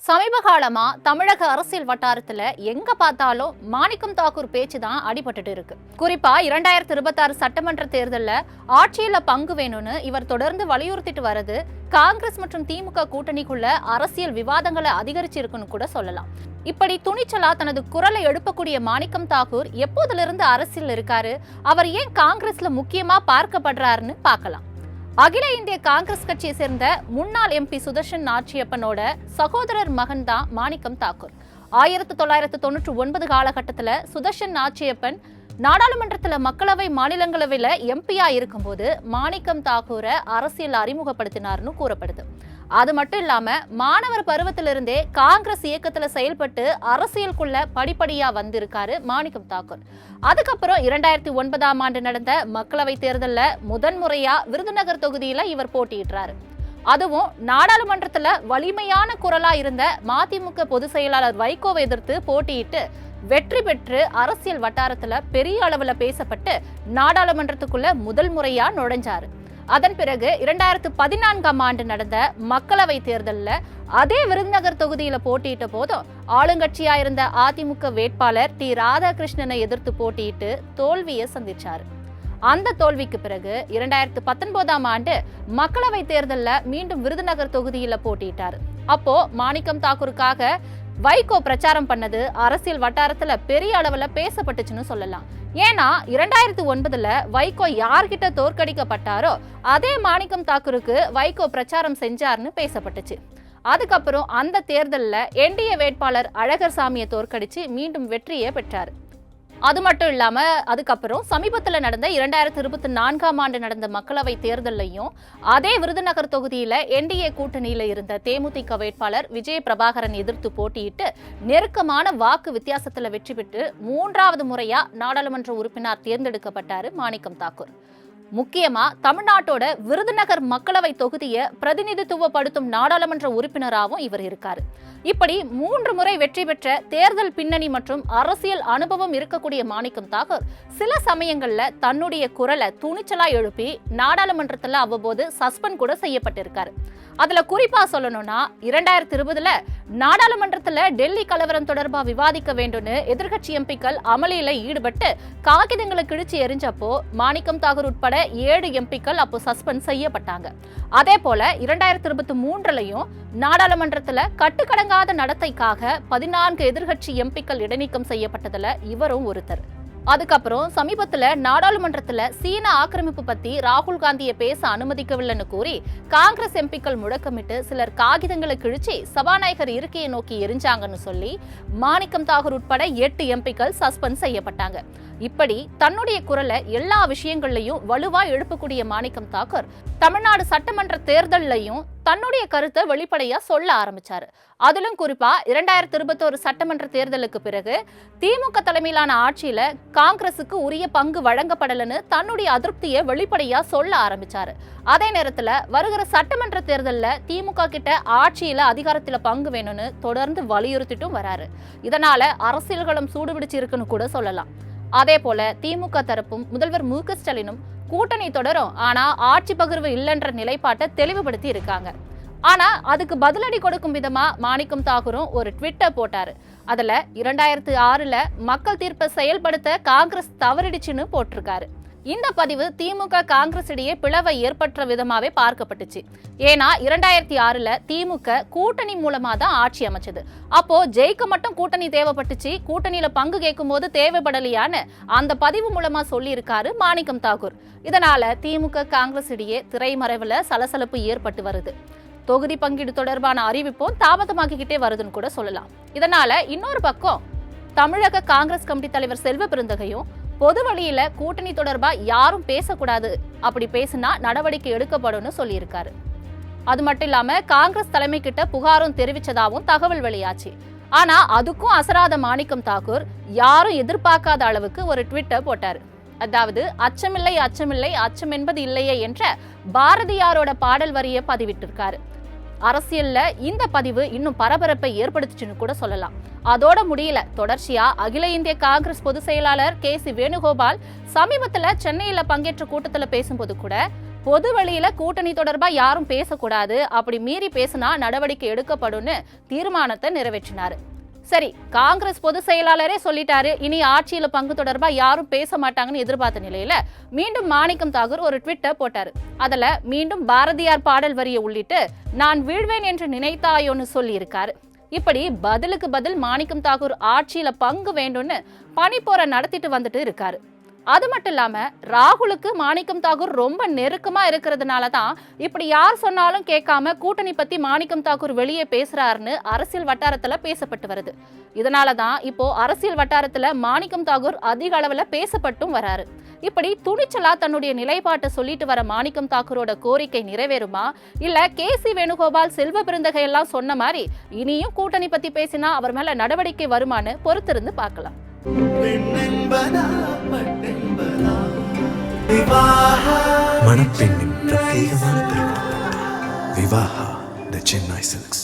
சமீப காலமா தமிழக அரசியல் வட்டாரத்துல எங்க பார்த்தாலும் மாணிக்கம் தாக்கூர் பேச்சு தான் அடிபட்டுட்டு இருக்கு. குறிப்பா 2026 சட்டமன்ற தேர்தல்ல ஆட்சியில பங்கு வேணும்னு இவர் தொடர்ந்து வலியுறுத்திட்டு வர்றது காங்கிரஸ் மற்றும் திமுக கூட்டணிக்குள்ள அரசியல் விவாதங்களை அதிகரிச்சிருக்குன்னு கூட சொல்லலாம். இப்படி துணிச்சலா தனது குரலை எழுப்பக்கூடிய மாணிக்கம் தாக்கூர் எப்போதிலிருந்து அரசியல் இருக்காரு, அவர் ஏன் காங்கிரஸ்ல முக்கியமா பார்க்கப்படுறாருன்னு பார்க்கலாம். அகில இந்திய காங்கிரஸ் கட்சியை சேர்ந்த முன்னாள் எம்பி சுதர்ஷன் நாச்சியப்பனோட சகோதரர் மகன் தான் மாணிக்கம் தாக்கூர். 1999 காலகட்டத்துல சுதர்ஷன் நாச்சியப்பன் நாடாளுமன்றத்துல மக்களவை மாநிலங்களவையில எம்பியா இருக்கும்போது மாணிக்கம் தாக்கூரை அரசியல் அறிமுகப்படுத்தினார்னு கூறப்படுது. அது மட்டும் இல்லாம மாணவர் பருவத்திலிருந்தே காங்கிரஸ் இயக்கத்துல செயல்பட்டு அரசியலுக்குள்ள படிப்படியா வந்திருக்காரு மாணிக்கம் தாக்கூர். அதுக்கப்புறம் 2009 நடந்த மக்களவை தேர்தல்ல முதன்முறையா விருதுநகர் தொகுதியில இவர் போட்டியிட்டாரு. அதுவும் நாடாளுமன்றத்துல வலிமையான குரலா இருந்த மதிமுக பொதுச் செயலாளர் வைகோவை எதிர்த்து போட்டியிட்டு வெற்றி பெற்று அரசியல் வட்டாரத்துல பெரிய அளவுல பேசப்பட்டு நாடாளுமன்றத்துக்குள்ள முதல் முறையா நுழைஞ்சாரு. அதன் பிறகு 2014 நடந்த மக்களவை தேர்தல்ல அதே விருதுநகர் தொகுதியில போட்டியிட்ட போதும் ஆளுங்கட்சியா இருந்த அதிமுக வேட்பாளர் டி ராதாகிருஷ்ணனை எதிர்த்து போட்டியிட்டு தோல்வியை சந்திச்சாரு. அந்த தோல்விக்கு பிறகு 2019 மக்களவை தேர்தல்ல மீண்டும் விருதுநகர் தொகுதியில போட்டியிட்டாரு. அப்போ மாணிக்கம் தாக்கூருக்காக வைகோ பிரச்சாரம் பண்ணது அரசியல் வட்டாரத்துல பெரிய அளவுல பேசப்பட்டுச்சுன்னு சொல்லலாம். ஏன்னா 2009 வைகோ யார்கிட்ட தோற்கடிக்கப்பட்டாரோ அதே மாணிக்கம் தாக்கூருக்கு வைகோ பிரச்சாரம் செஞ்சார்னு பேசப்பட்டுச்சு. அதுக்கப்புறம் அந்த தேர்தல்ல என்டிஏ வேட்பாளர் அழகர் சாமியை தோற்கடிச்சு மீண்டும் வெற்றியை பெற்றார். அது மட்டும் இல்லாம அதுக்கப்புறம் சமீபத்துல நடந்த 2024 நடந்த மக்களவை தேர்தலையும் அதே விருதுநகர் தொகுதியில என்டிஏ கூட்டணியில இருந்த தேமுதிக வேட்பாளர் விஜய் பிரபாகரன் எதிர்த்து போட்டியிட்டு நெருக்கமான வாக்கு வித்தியாசத்துல வெற்றி பெற்று 3வது முறையா நாடாளுமன்ற உறுப்பினர் தேர்ந்தெடுக்கப்பட்டாரு மாணிக்கம் தாக்கூர். முக்கியமா தமிழ்நாட்டோட விருதுநகர் மக்களவை தொகுதியை பிரதிநிதித்துவப்படுத்தும் நாடாளுமன்ற உறுப்பினராகவும் இவர் இருக்காரு. இப்படி 3 முறை வெற்றி பெற்ற தேர்தல் பின்னணி மற்றும் அரசியல் அனுபவம் இருக்கக்கூடிய மாணிக்கம் தாக்கூர் சில சமயங்கள்ல தன்னுடைய குரலை துணிச்சலா எழுப்பி நாடாளுமன்றத்துல அவ்வப்போது சஸ்பெண்ட் கூட செய்யப்பட்டிருக்காரு. அதுல குறிப்பா சொல்லணும்னா 2020 நாடாளுமன்றத்துல டெல்லி கலவரம் தொடர்பா விவாதிக்க வேண்டும்னு எதிர்கட்சி எம்பிக்கள் அமளியில ஈடுபட்டு காகிதங்களை கிழிச்சு எரிஞ்சப்போ மாணிக்கம் தாக்கூர் உட்பட 7 எம்பிக்கள் அப்போ சஸ்பெண்ட் செய்யப்பட்டாங்க. அதே போல 2023 நாடாளுமன்றத்துல கட்டுக்கடங்காத நடத்தைக்காக 14 எதிர்கட்சி எம்பிக்கள் இடைநீக்கம் செய்யப்பட்டதுல இவரும் ஒருத்தர். அதுக்கப்புறம் சமீபத்துல நாடாளுமன்றத்துல சீன ஆக்கிரமிப்பு பத்தி ராகுல் காந்தியை பேச அனுமதிக்கவில்லைன்னு கூறி காங்கிரஸ் எம்பிக்கள் முழக்கமிட்டு சிலர் காகிதங்களை கிழிச்சு சபாநாயகர் இருக்கையை நோக்கி எரிஞ்சாங்கன்னு சொல்லி மாணிக்கம் தாக்கூர் உட்பட 8 எம்பிக்கள் சஸ்பெண்ட் செய்யப்பட்டாங்க. இப்படி தன்னுடைய குரலை எல்லா விஷயங்கள்லயும் வலுவா எழுப்பக்கூடிய மாணிக்கம் தாக்கூர் தமிழ்நாடு சட்டமன்ற தேர்தலையும் தன்னுடைய கருத்தை வெளிப்படையா சொல்ல ஆரம்பிச்சாரு. அதிலும் குறிப்பா 2021 சட்டமன்ற தேர்தலுக்கு பிறகு திமுக தலைமையிலான ஆட்சியில காங்கிரசுக்கு உரிய பங்கு வழங்கப்படலன்னு தன்னுடைய அதிருப்தியை வெளிப்படையா சொல்ல ஆரம்பிச்சாரு. அதே நேரத்துல வருகிற சட்டமன்ற தேர்தல்ல திமுக கிட்ட ஆட்சியில அதிகாரத்துல பங்கு வேணும்னு தொடர்ந்து வலியுறுத்திட்டும் வராரு. இதனால அரசியல்களும் சூடுபிடிச்சு இருக்குன்னு கூட சொல்லலாம். அதே போல திமுக தரப்பும் முதல்வர் மு க ஸ்டாலினும் கூட்டணி தொடரும், ஆனா ஆட்சி பகிர்வு இல்லைன்ற நிலைப்பாட்டை தெளிவுபடுத்தி இருக்காங்க. ஆனா அதுக்கு பதிலடி கொடுக்கும் விதமா மாணிக்கம் தாக்கூரும் ஒரு ட்விட்டர் போட்டாரு. அதுல 2006 மக்கள் தீர்ப்பை செயல்படுத்த காங்கிரஸ் தவறிடுச்சுன்னு போட்டிருக்காரு. இந்த பதிவு திமுக காங்கிரஸ் இடையே பிளவை ஏற்பட்ட விதமாவே பார்க்கப்பட்டுச்சு. ஏன்னா 2006 திமுக கூட்டணி மூலமா தான் ஆட்சி அமைச்சது. அப்போ ஜெயிக்க மட்டும் கூட்டணி தேவைப்பட்டுச்சு, கூட்டணியில பங்கு கேட்கும் போது தேவைப்படலையான்னு அந்த பதிவு மூலமா சொல்லி இருக்காரு மாணிக்கம் தாக்கூர். இதனால திமுக காங்கிரஸ் இடையே திரைமறைவுல சலசலப்பு ஏற்பட்டு வருது. தொகுதி பங்கீடு தொடர்பான அறிவிப்பும் தாமதமாகிக்கிட்டே வருதுன்னு கூட சொல்லலாம். இதனால இன்னொரு பக்கம் தமிழக காங்கிரஸ் கமிட்டி தலைவர் செல்வ பெருந்தகையும் பொது வழியில கூட்டணி தொடர்பா யாரும் பேசக்கூடாது, அப்படி பேசினா நடவடிக்கை எடுக்கப்படும் சொல்லியிருக்காரு. அது மட்டும் இல்லாம காங்கிரஸ் தலைமை கிட்ட புகாரும் தெரிவிச்சதாவும் தகவல் வெளியாச்சு. ஆனா அதுக்கும் அசராத மாணிக்கம் தாக்கூர் யாரும் எதிர்பார்க்காத அளவுக்கு ஒரு ட்விட்டர் போட்டாரு. அதாவது அச்சமில்லை அச்சமில்லை அச்சம் என்பது இல்லையே என்ற பாரதியாரோட பாடல் வரியை பதிவிட்டிருக்காரு. அரசியல்ல இந்த பதிவு இன்னும் பரபரப்பை ஏற்படுத்துச்சுன்னு கூட சொல்லலாம். அதோட முடியல, தொடர்ச்சியா அகில இந்திய காங்கிரஸ் பொதுச் செயலாளர் கே சி வேணுகோபால் சமீபத்துல சென்னையில பங்கேற்ற கூட்டத்துல பேசும்போது கூட பொது வெளியில கூட்டணி தொடர்பா யாரும் பேசக்கூடாது, அப்படி மீறி பேசினா நடவடிக்கை எடுக்கப்படும்னு தீர்மானத்தை நிறைவேற்றினாரு. சரி, காங்கிரஸ் பொதுச் செயலாளரே சொல்லிட்டாரு, இனி ஆட்சியில பங்கு தொடர்பா யாரும் பேச மாட்டாங்கன்னு எதிர்பார்த்த நிலையில மீண்டும் மாணிக்கம் தாகூர் ஒரு ட்விட்டர் போட்டாரு. அதுல மீண்டும் பாரதியார் பாடல் வரியை உள்ளிட்டு நான் வீழ்வேன் என்று நினைத்தாயோன்னு சொல்லி இருக்காரு. இப்படி பதிலுக்கு பதில் மாணிக்கம் தாகூர் ஆட்சியில பங்கு வேண்டும்னு பனிப்போரை நடத்திட்டு வந்துட்டு இருக்காரு. அது மட்டும் இல்லாம ராகுலுக்கு மாணிக்கம் தாகூர் ரொம்ப நெருக்கமா இருக்கிறதுனால தான் இப்படி யார் சொன்னாலும் கேட்காம கூட்டணி பத்தி மாணிக்கம் தாகூர் வெளியே பேசுறாருன்னு அரசியல் வட்டாரத்துல பேசப்பட்டு வருது. இதனாலதான் இப்போ அரசியல் வட்டாரத்துல மாணிக்கம் தாகூர் அதிக அளவுல பேசப்பட்டும் வராரு. இப்படி துணிச்சலா தன்னுடைய நிலைப்பாட்டை சொல்லிட்டு வர மாணிக்கம் தாகூரோட கோரிக்கை நிறைவேறுமா, இல்ல கேசி வேணுகோபால் செல்வ பெருந்தகை எல்லாம் சொன்ன மாதிரி இனியும் கூட்டணி பத்தி பேசினா அவர் மேல நடவடிக்கை வருமானு பொறுத்திருந்து பார்க்கலாம். மணப்பெண்ணின் பிரத்யேகமான திருமணம் விவாஹா தி சென்னை சில்க்ஸ்.